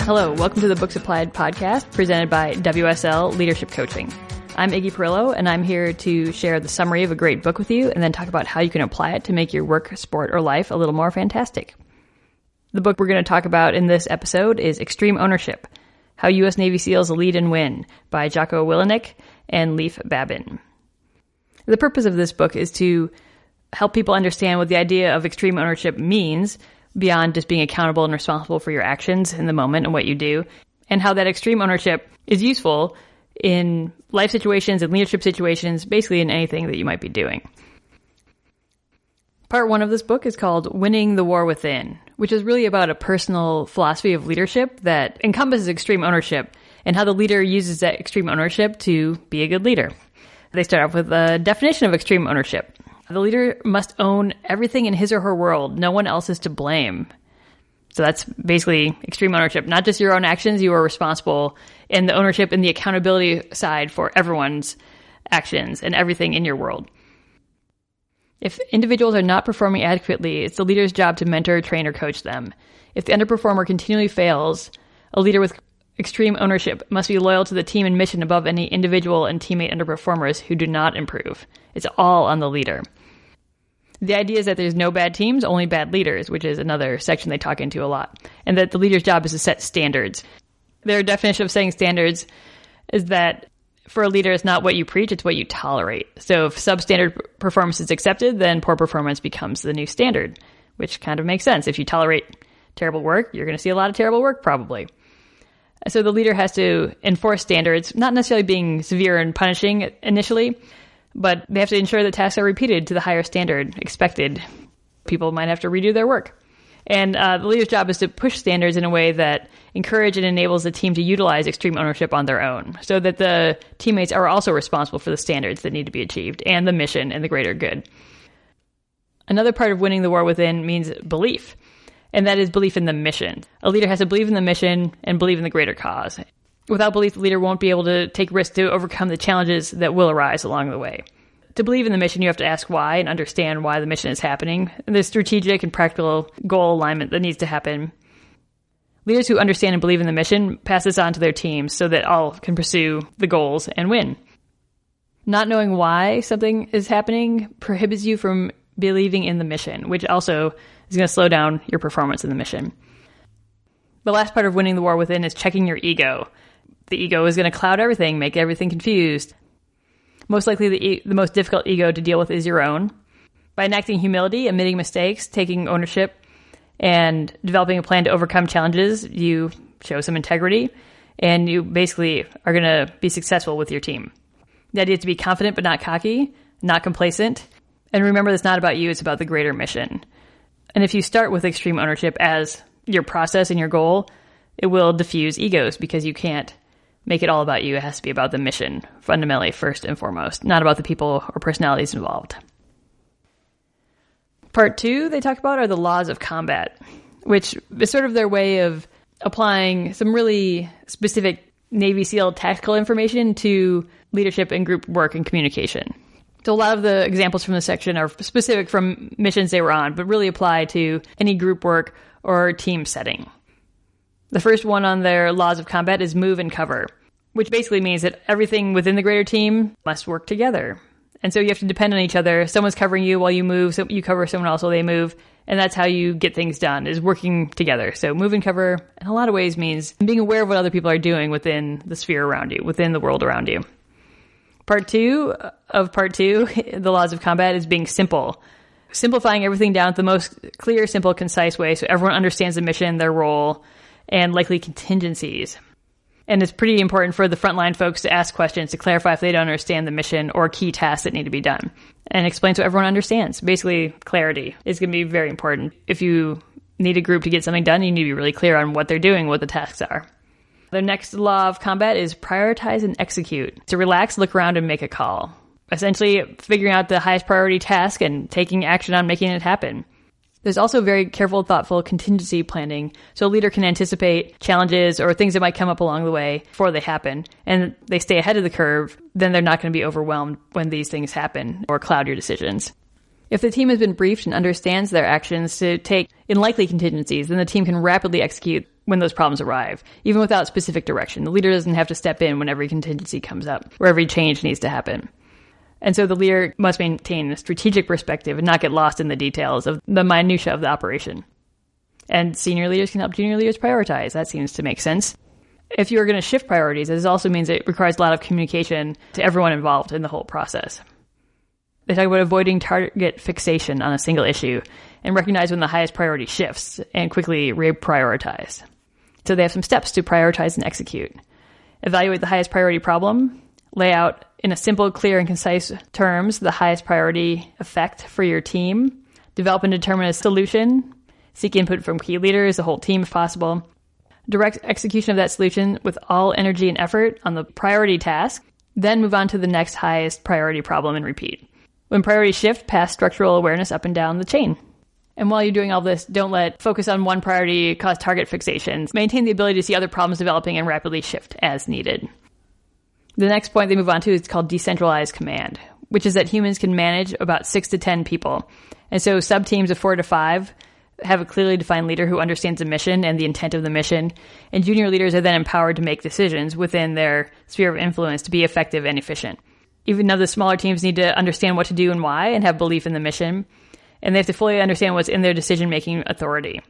Hello, welcome to the Books Applied podcast presented by WSL Leadership Coaching. I'm Iggy Perillo, and I'm here to share the summary of a great book with you and then talk about how you can apply it to make your work, sport, or life a little more fantastic. The book we're going to talk about in this episode is Extreme Ownership: How U.S. Navy SEALs Lead and Win by Jocko, Willink and Leif Babin. The purpose of this book is to help people understand what the idea of extreme ownership means beyond just being accountable and responsible for your actions in the moment and what you do, and how that extreme ownership is useful in life situations and leadership situations, basically in anything that you might be doing. Part one of this book is called Winning the War Within, which is really about a personal philosophy of leadership that encompasses extreme ownership and how the leader uses that extreme ownership to be a good leader. They start off with a definition of extreme ownership. The leader must own everything in his or her world. No one else is to blame. So that's basically extreme ownership. Not just your own actions, you are responsible in the ownership and the accountability side for everyone's actions and everything in your world. If individuals are not performing adequately, it's the leader's job to mentor, train, or coach them. If the underperformer continually fails, a leader with extreme ownership must be loyal to the team and mission above any individual and teammate underperformers who do not improve. It's all on the leader. The idea is that there's no bad teams, only bad leaders, which is another section they talk into a lot, and that the leader's job is to set standards. Their definition of setting standards is that for a leader, it's not what you preach, it's what you tolerate. So if substandard performance is accepted, then poor performance becomes the new standard, which kind of makes sense. If you tolerate terrible work, you're going to see a lot of terrible work probably. So the leader has to enforce standards, not necessarily being severe and punishing initially, but they have to ensure that tasks are repeated to the higher standard expected. People might have to redo their work. And the leader's job is to push standards in a way that encourage and enables the team to utilize extreme ownership on their own, so that the teammates are also responsible for the standards that need to be achieved and the mission and the greater good. Another part of winning the war within means belief, and that is belief in the mission. A leader has to believe in the mission and believe in the greater cause. Without belief, the leader won't be able to take risks to overcome the challenges that will arise along the way. To believe in the mission, you have to ask why and understand why the mission is happening. And there's strategic and practical goal alignment that needs to happen. Leaders who understand and believe in the mission pass this on to their teams so that all can pursue the goals and win. Not knowing why something is happening prohibits you from believing in the mission, which also is going to slow down your performance in the mission. The last part of winning the war within is checking your ego. The ego is going to cloud everything, make everything confused. Most likely the most difficult ego to deal with is your own. By enacting humility, admitting mistakes, taking ownership, and developing a plan to overcome challenges, you show some integrity, and you basically are going to be successful with your team. The idea is to be confident but not cocky, not complacent, and remember it's not about you, it's about the greater mission. And if you start with extreme ownership as your process and your goal, it will diffuse egos because you can't make it all about you. It has to be about the mission, fundamentally, first and foremost, not about the people or personalities involved. Part two they talk about are the laws of combat, which is sort of their way of applying some really specific Navy SEAL tactical information to leadership and group work and communication. So a lot of the examples from this section are specific from missions they were on, but really apply to any group work or team setting. The first one on their laws of combat is move and cover, which basically means that everything within the greater team must work together. And so you have to depend on each other. Someone's covering you while you move, so you cover someone else while they move. And that's how you get things done, is working together. So move and cover, in a lot of ways, means being aware of what other people are doing within the sphere around you, within the world around you. Part two, the laws of combat, is being simple. Simplifying everything down to the most clear, simple, concise way so everyone understands the mission, their role, and likely contingencies. And it's pretty important for the frontline folks to ask questions to clarify if they don't understand the mission or key tasks that need to be done, and explain so everyone understands. Basically, clarity is going to be very important. If you need a group to get something done, you need to be really clear on what they're doing, what the tasks are. The next law of combat is prioritize and execute. To relax, look around, and make a call. Essentially, figuring out the highest priority task and taking action on making it happen. There's also very careful, thoughtful contingency planning, so a leader can anticipate challenges or things that might come up along the way before they happen, and they stay ahead of the curve. Then they're not going to be overwhelmed when these things happen or cloud your decisions. If the team has been briefed and understands their actions to take in likely contingencies, then the team can rapidly execute when those problems arrive, even without specific direction. The leader doesn't have to step in when every contingency comes up or every change needs to happen. And so the leader must maintain a strategic perspective and not get lost in the details of the minutia of the operation. And senior leaders can help junior leaders prioritize. That seems to make sense. If you are going to shift priorities, this also means it requires a lot of communication to everyone involved in the whole process. They talk about avoiding target fixation on a single issue and recognize when the highest priority shifts and quickly reprioritize. So they have some steps to prioritize and execute. Evaluate the highest priority problem. Lay out in a simple, clear, and concise terms the highest priority effect for your team. Develop and determine a solution. Seek input from key leaders, the whole team if possible. Direct execution of that solution with all energy and effort on the priority task. Then move on to the next highest priority problem and repeat. When priorities shift, pass structural awareness up and down the chain. And while you're doing all this, don't let focus on one priority cause target fixation. Maintain the ability to see other problems developing and rapidly shift as needed. The next point they move on to is called decentralized command, which is that humans can manage about 6 to 10 people. And so sub-teams of 4 to 5 have a clearly defined leader who understands the mission and the intent of the mission. And junior leaders are then empowered to make decisions within their sphere of influence to be effective and efficient. Even though the smaller teams need to understand what to do and why and have belief in the mission. And they have to fully understand what's in their decision-making authority.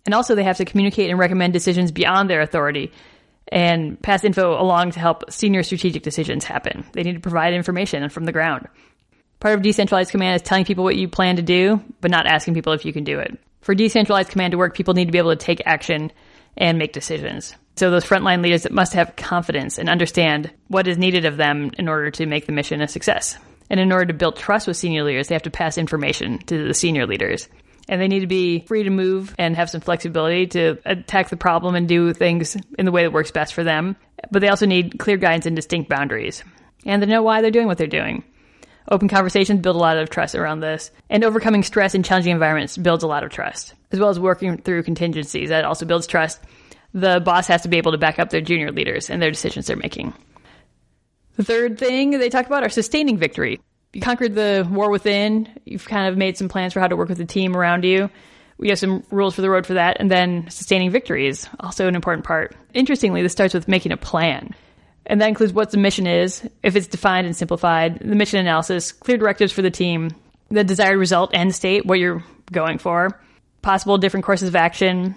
And also they have to communicate and recommend decisions beyond their authority and pass info along to help senior strategic decisions happen. They need to provide information from the ground. Part of decentralized command is telling people what you plan to do, but not asking people if you can do it. For decentralized command to work, people need to be able to take action and make decisions. So those frontline leaders must have confidence and understand what is needed of them in order to make the mission a success. And in order to build trust with senior leaders, they have to pass information to the senior leaders. And they need to be free to move and have some flexibility to attack the problem and do things in the way that works best for them. But they also need clear guidance and distinct boundaries. And to know why they're doing what they're doing. Open conversations build a lot of trust around this. And overcoming stress in challenging environments builds a lot of trust. As well as working through contingencies. That also builds trust. The boss has to be able to back up their junior leaders and their decisions they're making. The third thing they talk about are sustaining victory. You conquered the war within. You've kind of made some plans for how to work with the team around you. We have some rules for the road for that. And then sustaining victory is also an important part. Interestingly, this starts with making a plan. And that includes what the mission is, if it's defined and simplified, the mission analysis, clear directives for the team, the desired result, end state, what you're going for, possible different courses of action,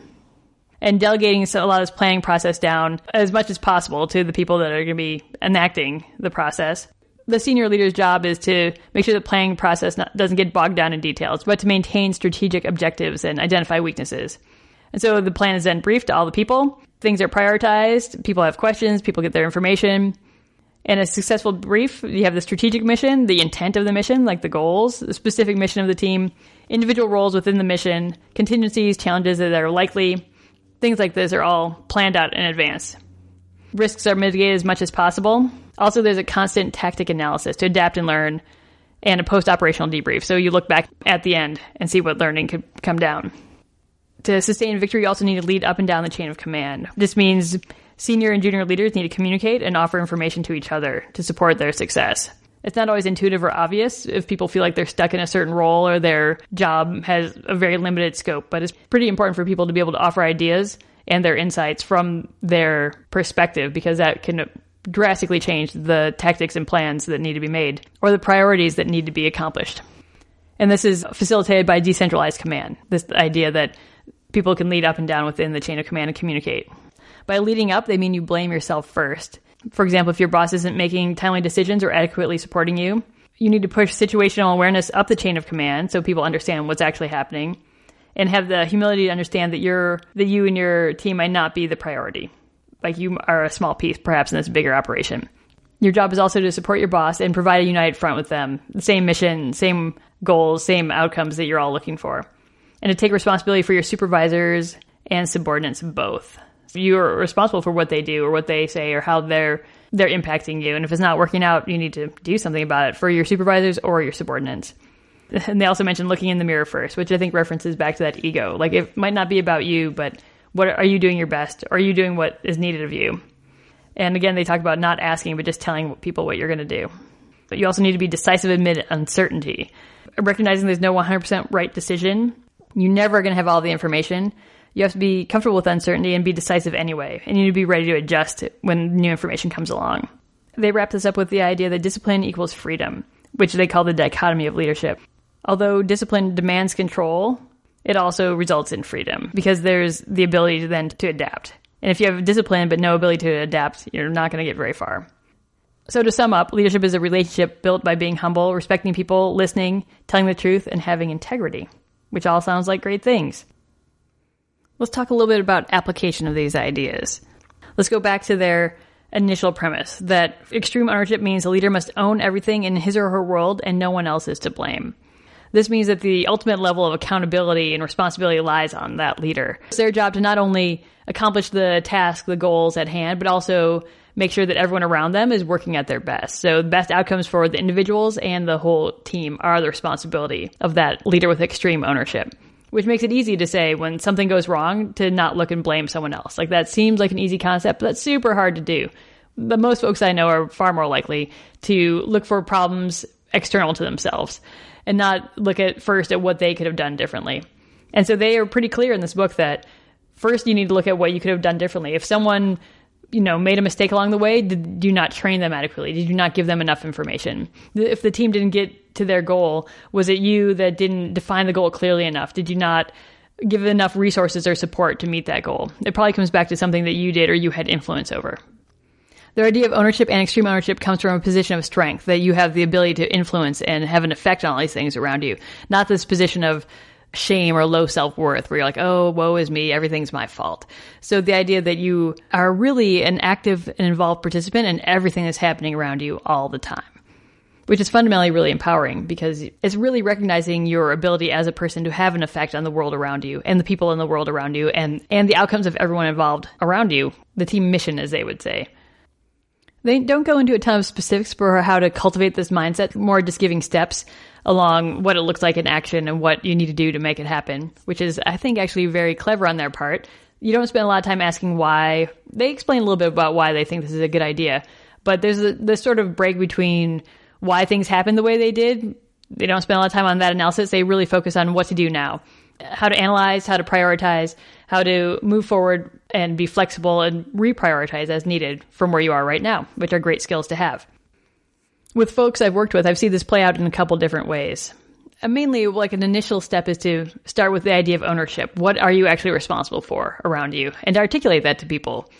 and delegating a lot of this planning process down as much as possible to the people that are going to be enacting the process. The senior leader's job is to make sure the planning process doesn't get bogged down in details, but to maintain strategic objectives and identify weaknesses. And so the plan is then briefed to all the people. Things are prioritized. People have questions. People get their information. In a successful brief, you have the strategic mission, the intent of the mission, like the goals, the specific mission of the team, individual roles within the mission, contingencies, challenges that are likely. Things like this are all planned out in advance. Risks are mitigated as much as possible. Also, there's a constant tactic analysis to adapt and learn, and a post-operational debrief. So you look back at the end and see what learning could come down. To sustain victory, you also need to lead up and down the chain of command. This means senior and junior leaders need to communicate and offer information to each other to support their success. It's not always intuitive or obvious if people feel like they're stuck in a certain role or their job has a very limited scope, but it's pretty important for people to be able to offer ideas and their insights from their perspective, because that can drastically change the tactics and plans that need to be made or the priorities that need to be accomplished. And this is facilitated by decentralized command, this idea that people can lead up and down within the chain of command and communicate. By leading up, they mean you blame yourself first. For example, if your boss isn't making timely decisions or adequately supporting you, you need to push situational awareness up the chain of command so people understand what's actually happening and have the humility to understand that you and your team might not be the priority. Like you are a small piece, perhaps, in this bigger operation. Your job is also to support your boss and provide a united front with them. The same mission, same goals, same outcomes that you're all looking for. And to take responsibility for your supervisors and subordinates both. You're responsible for what they do or what they say or how they're impacting you. And if it's not working out, you need to do something about it for your supervisors or your subordinates. And they also mentioned looking in the mirror first, which I think references back to that ego. Like it might not be about you, but what are you doing your best? Are you doing what is needed of you? And again, they talk about not asking, but just telling people what you're going to do. But you also need to be decisive amid uncertainty. Recognizing there's no 100% right decision. You're never going to have all the information. You have to be comfortable with uncertainty and be decisive anyway, and you need to be ready to adjust when new information comes along. They wrap this up with the idea that discipline equals freedom, which they call the dichotomy of leadership. Although discipline demands control, it also results in freedom because there's the ability then to adapt. And if you have discipline but no ability to adapt, you're not going to get very far. So to sum up, leadership is a relationship built by being humble, respecting people, listening, telling the truth, and having integrity, which all sounds like great things. Let's talk a little bit about application of these ideas. Let's go back to their initial premise that extreme ownership means a leader must own everything in his or her world and no one else is to blame. This means that the ultimate level of accountability and responsibility lies on that leader. It's their job to not only accomplish the task, the goals at hand, but also make sure that everyone around them is working at their best. So the best outcomes for the individuals and the whole team are the responsibility of that leader with extreme ownership, which makes it easy to say when something goes wrong to not look and blame someone else. Like that seems like an easy concept, but that's super hard to do. But most folks I know are far more likely to look for problems external to themselves and not look at first at what they could have done differently. And so they are pretty clear in this book that first you need to look at what you could have done differently. If someone, made a mistake along the way, did you not train them adequately? Did you not give them enough information? If the team didn't get to their goal, was it you that didn't define the goal clearly enough? Did you not give enough resources or support to meet that goal? It probably comes back to something that you did or you had influence over. Their idea of ownership and extreme ownership comes from a position of strength, that you have the ability to influence and have an effect on all these things around you, not this position of shame or low self-worth where you're like, oh, woe is me, everything's my fault. So the idea that you are really an active and involved participant in everything that's happening around you all the time, which is fundamentally really empowering because it's really recognizing your ability as a person to have an effect on the world around you and the people in the world around you and the outcomes of everyone involved around you, the team mission, as they would say. They don't go into a ton of specifics for how to cultivate this mindset, more just giving steps along what it looks like in action and what you need to do to make it happen, which is, I think, actually very clever on their part. You don't spend a lot of time asking why. They explain a little bit about why they think this is a good idea, but there's this sort of break between why things happen the way they did. They don't spend a lot of time on that analysis. They really focus on what to do now, how to analyze, how to prioritize, how to move forward and be flexible and reprioritize as needed from where you are right now, which are great skills to have. With folks I've worked with, I've seen this play out in a couple different ways. Mainly, like an initial step is to start with the idea of ownership. What are you actually responsible for around you? And articulate that to people.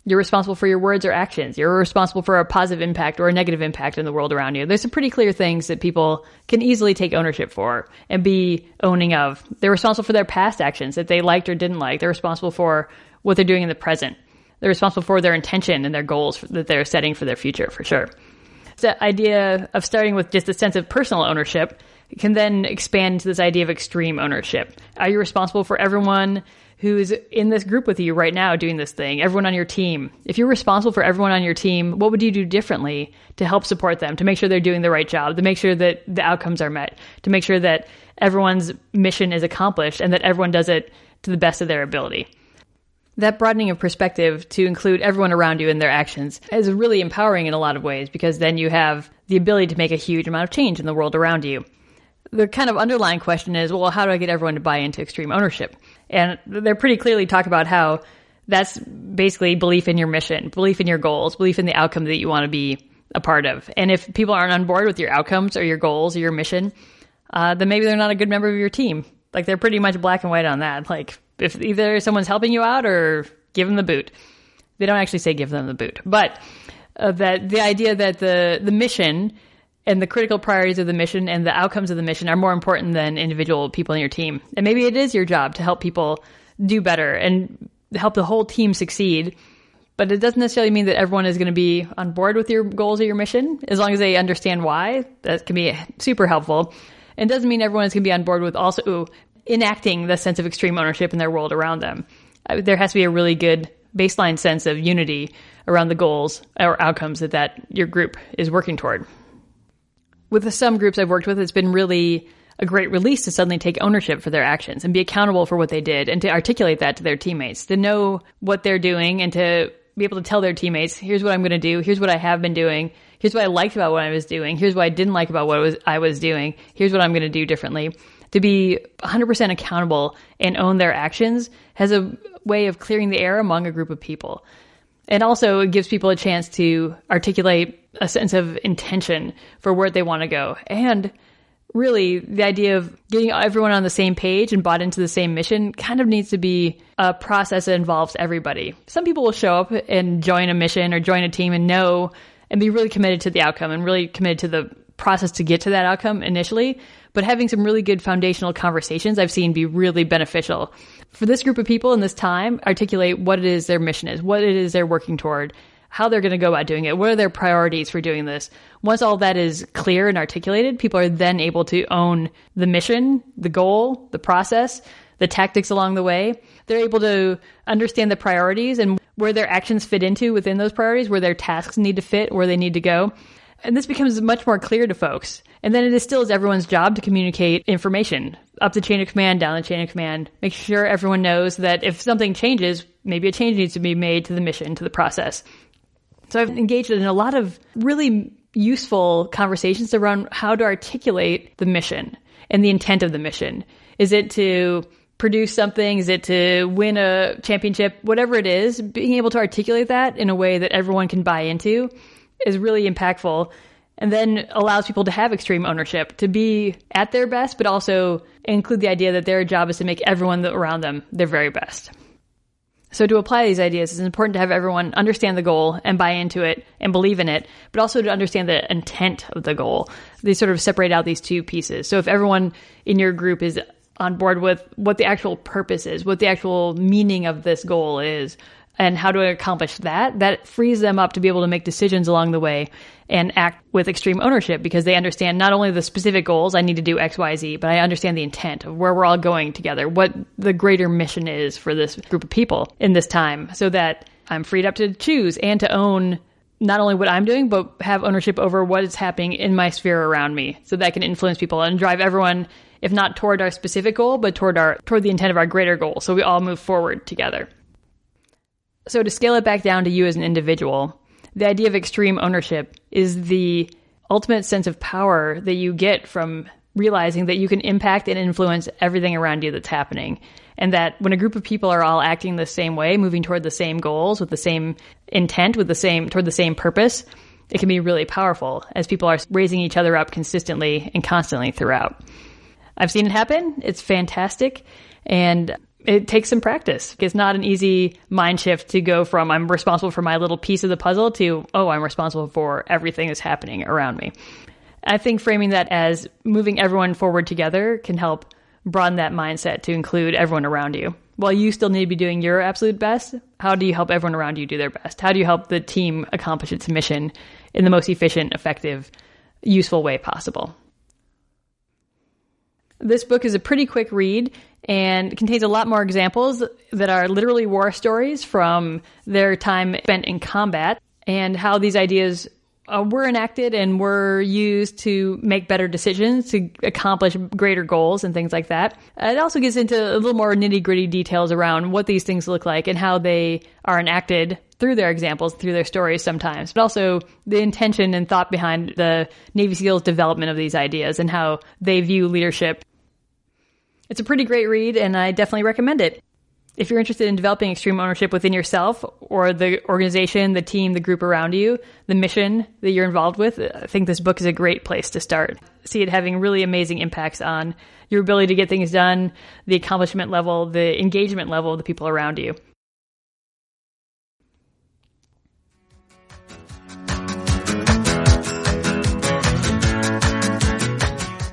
You're responsible for your words or actions. You're responsible for a positive impact or a negative impact in the world around you. There's some pretty clear things that people can easily take ownership for and be owning of. They're responsible for their past actions that they liked or didn't like. They're responsible for what they're doing in the present. They're responsible for their intention and their goals that they're setting for their future, for sure. The idea of starting with just a sense of personal ownership can then expand to this idea of extreme ownership. Are you responsible for everyone who's in this group with you right now doing this thing, everyone on your team? If you're responsible for everyone on your team, what would you do differently to help support them, to make sure they're doing the right job, to make sure that the outcomes are met, to make sure that everyone's mission is accomplished and that everyone does it to the best of their ability? That broadening of perspective to include everyone around you in their actions is really empowering in a lot of ways because then you have the ability to make a huge amount of change in the world around you. The kind of underlying question is, well, how do I get everyone to buy into extreme ownership? And they're pretty clearly talk about how that's basically belief in your mission, belief in your goals, belief in the outcome that you want to be a part of. And if people aren't on board with your outcomes or your goals or your mission, then maybe they're not a good member of your team. Like they're pretty much black and white on that. Like if either someone's helping you out or give them the boot. They don't actually say give them the boot, but that the idea that the mission and the critical priorities of the mission and the outcomes of the mission are more important than individual people in your team. And maybe it is your job to help people do better and help the whole team succeed. But it doesn't necessarily mean that everyone is going to be on board with your goals or your mission. As long as they understand why, that can be super helpful. And it doesn't mean everyone is going to be on board with also enacting the sense of extreme ownership in their world around them. There has to be a really good baseline sense of unity around the goals or outcomes that your group is working toward. With some groups I've worked with, it's been really a great release to suddenly take ownership for their actions and be accountable for what they did and to articulate that to their teammates, to know what they're doing and to be able to tell their teammates, here's what I'm going to do, here's what I have been doing, here's what I liked about what I was doing, here's what I didn't like about what I was doing, here's what I'm going to do differently. to be 100% accountable and own their actions has a way of clearing the air among a group of people. And also it gives people a chance to articulate a sense of intention for where they want to go. And really, the idea of getting everyone on the same page and bought into the same mission kind of needs to be a process that involves everybody. Some people will show up and join a mission or join a team and know and be really committed to the outcome and really committed to the process to get to that outcome initially. But having some really good foundational conversations I've seen be really beneficial. For this group of people in this time, articulate what it is their mission is, what it is they're working toward, how they're going to go about doing it, what are their priorities for doing this. Once all that is clear and articulated, people are then able to own the mission, the goal, the process, the tactics along the way. They're able to understand the priorities and where their actions fit into within those priorities, where their tasks need to fit, where they need to go. And this becomes much more clear to folks. And then it still is everyone's job to communicate information up the chain of command, down the chain of command, make sure everyone knows that if something changes, maybe a change needs to be made to the mission, to the process. So I've engaged in a lot of really useful conversations around how to articulate the mission and the intent of the mission. Is it to produce something? Is it to win a championship? Whatever it is, being able to articulate that in a way that everyone can buy into is really impactful, and then allows people to have extreme ownership, to be at their best, but also include the idea that their job is to make everyone around them their very best. So to apply these ideas, it's important to have everyone understand the goal and buy into it and believe in it, but also to understand the intent of the goal. They sort of separate out these two pieces. So if everyone in your group is on board with what the actual purpose is, what the actual meaning of this goal is, and how to accomplish that, that frees them up to be able to make decisions along the way and act with extreme ownership, because they understand not only the specific goals, I need to do X, Y, Z, but I understand the intent of where we're all going together, what the greater mission is for this group of people in this time, so that I'm freed up to choose and to own not only what I'm doing, but have ownership over what is happening in my sphere around me, so that I can influence people and drive everyone, if not toward our specific goal, but toward the intent of our greater goal, so we all move forward together. So to scale it back down to you as an individual, the idea of extreme ownership is the ultimate sense of power that you get from realizing that you can impact and influence everything around you that's happening. And that when a group of people are all acting the same way, moving toward the same goals, with the same intent, toward the same purpose, it can be really powerful as people are raising each other up consistently and constantly throughout. I've seen it happen. It's fantastic. And it takes some practice. It's not an easy mind shift to go from I'm responsible for my little piece of the puzzle to, oh, I'm responsible for everything that's happening around me. I think framing that as moving everyone forward together can help broaden that mindset to include everyone around you. While you still need to be doing your absolute best, how do you help everyone around you do their best? How do you help the team accomplish its mission in the most efficient, effective, useful way possible? This book is a pretty quick read and contains a lot more examples that are literally war stories from their time spent in combat, and how these ideas were enacted and were used to make better decisions, to accomplish greater goals and things like that. It also gets into a little more nitty-gritty details around what these things look like and how they are enacted through their examples, through their stories sometimes, but also the intention and thought behind the Navy SEALs' development of these ideas and how they view leadership. It's a pretty great read, and I definitely recommend it. If you're interested in developing extreme ownership within yourself or the organization, the team, the group around you, the mission that you're involved with, I think this book is a great place to start. See it having really amazing impacts on your ability to get things done, the accomplishment level, the engagement level of the people around you.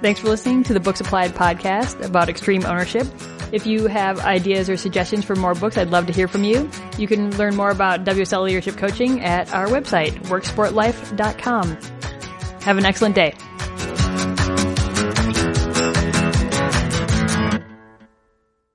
Thanks for listening to the Books Applied podcast about extreme ownership. If you have ideas or suggestions for more books, I'd love to hear from you. You can learn more about WSL Leadership Coaching at our website, worksportlife.com. Have an excellent day.